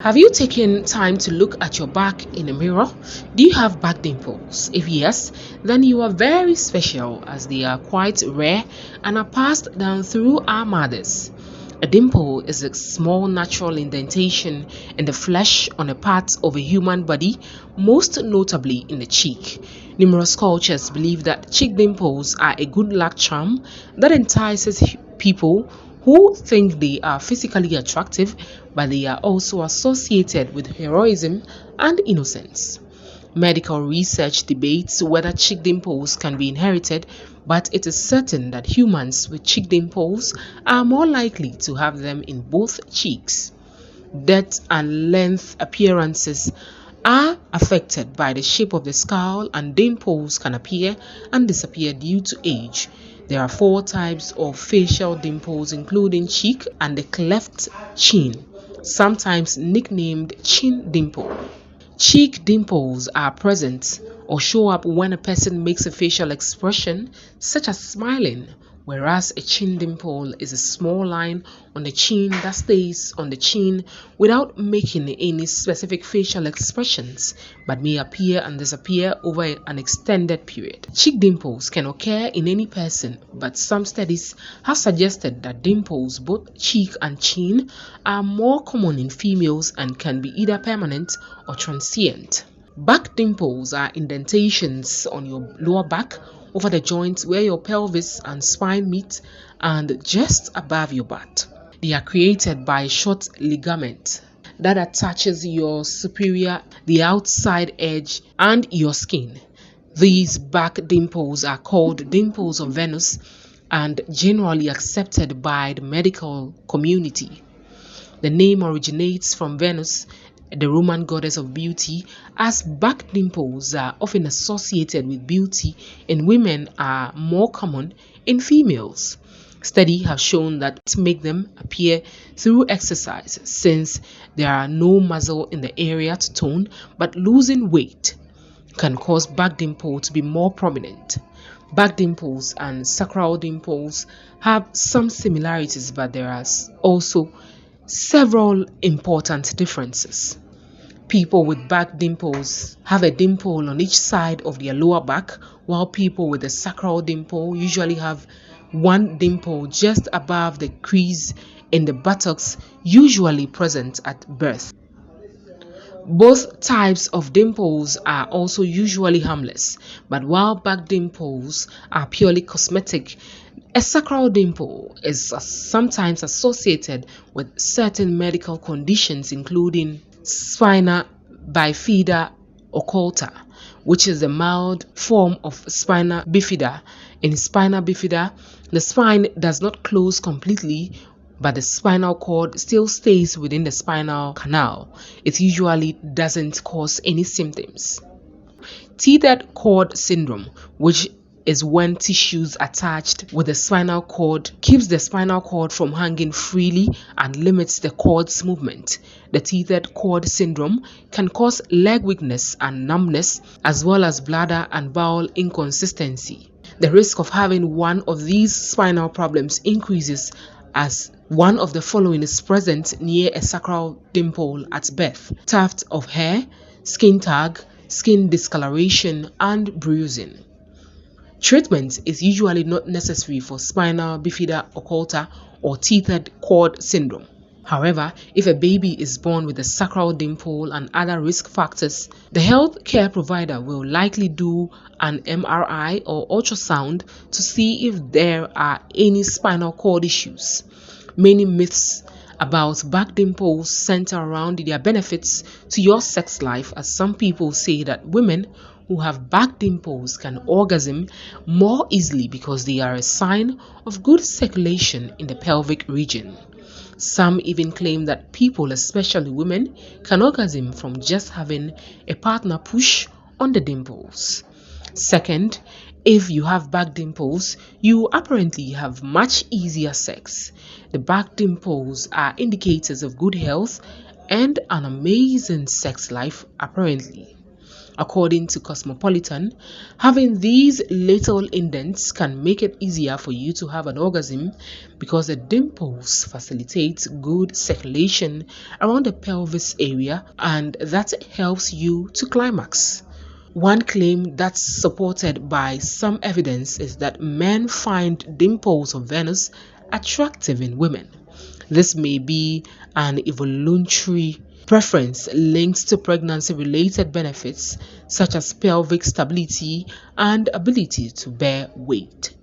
Have you taken time to look at your back in a mirror? Do you have back dimples? If yes, then you are very special as they are quite rare and are passed down through our mothers. A dimple is a small natural indentation in the flesh on a part of a human body, most notably in the cheek. Numerous cultures believe that cheek dimples are a good luck charm that entices people who think they are physically attractive, but they are also associated with heroism and innocence. Medical research debates whether cheek dimples can be inherited, but it is certain that humans with cheek dimples are more likely to have them in both cheeks. Depth and length appearances are affected by the shape of the skull, and dimples can appear and disappear due to age. There are four types of facial dimples, including cheek and the cleft chin, sometimes nicknamed chin dimple. Cheek dimples are present or show up when a person makes a facial expression, such as smiling, whereas a chin dimple is a small line on the chin that stays on the chin without making any specific facial expressions, but may appear and disappear over an extended period. Cheek dimples can occur in any person, but some studies have suggested that dimples, both cheek and chin, are more common in females and can be either permanent or transient. Back dimples are indentations on your lower back over the joints where your pelvis and spine meet and just above your butt. They are created by a short ligament that attaches your superior, the outside edge, and your skin. These back dimples are called dimples of Venus and generally accepted by the medical community. The name originates from Venus, the Roman goddess of beauty, as back dimples are often associated with beauty in women are more common in females. Studies have shown that make them appear through exercise since there are no muscle in the area to tone, but losing weight can cause back dimple to be more prominent. Back dimples and sacral dimples have some similarities, but there are also several important differences. People with back dimples have a dimple on each side of their lower back, while people with a sacral dimple usually have one dimple just above the crease in the buttocks, usually present at birth. Both types of dimples are also usually harmless, but while back dimples are purely cosmetic, a sacral dimple is sometimes associated with certain medical conditions, including spina bifida occulta, which is a mild form of spina bifida. In spina bifida, the spine does not close completely, but the spinal cord still stays within the spinal canal. It usually doesn't cause any symptoms. Tethered cord syndrome, which is when tissues attached with the spinal cord keeps the spinal cord from hanging freely and limits the cord's movement. The tethered cord syndrome can cause leg weakness and numbness, as well as bladder and bowel inconsistency. The risk of having one of these spinal problems increases as one of the following is present near a sacral dimple at birth: tuft of hair, skin tag, skin discoloration, and bruising. Treatment is usually not necessary for spina bifida occulta or tethered cord syndrome. However, if a baby is born with a sacral dimple and other risk factors, the health care provider will likely do an MRI or ultrasound to see if there are any spinal cord issues. Many myths about back dimples center around their benefits to your sex life, as some people say that women who have back dimples can orgasm more easily because they are a sign of good circulation in the pelvic region. Some even claim that people, especially women, can orgasm from just having a partner push on the dimples. Second, if you have back dimples, you apparently have much easier sex. The back dimples are indicators of good health and an amazing sex life, apparently. According to Cosmopolitan, having these little indents can make it easier for you to have an orgasm because the dimples facilitate good circulation around the pelvis area, and that helps you to climax. One claim that's supported by some evidence is that men find dimples of Venus attractive in women. This may be an evolutionary preference linked to pregnancy-related benefits such as pelvic stability and ability to bear weight.